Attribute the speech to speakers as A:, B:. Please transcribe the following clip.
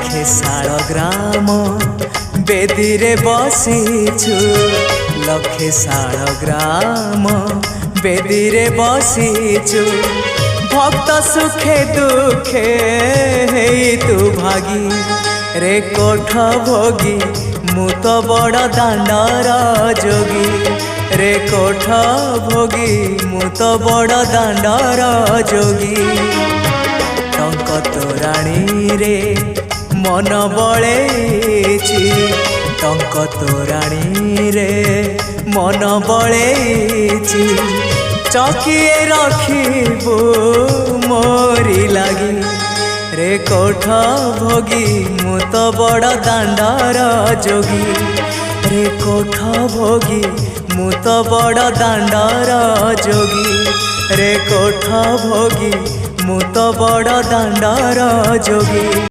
A: लखे शाल ग्राम बेदीरे बसीछु लखे शाल ग्राम बेदीरे बसीछु भक्त सुखे दुखे हेई तू भागी रे कोठ भोगी मु तो बड़ दांडर जोगी रे कोठ भोगी मु तो बड़ दांडर जोगी टंक तोराणी रे मन बळेछि टंक तोराणी रे मन बळेछि चकिए रखिबो मोरी लागी रे कोठ भोगी मु तो बड़ दांडर जोगी रे कोठ भोगी मु तो बड़ दांडर जोगी रे कोठ भोगी मु तो बड़ दांडर जोगी।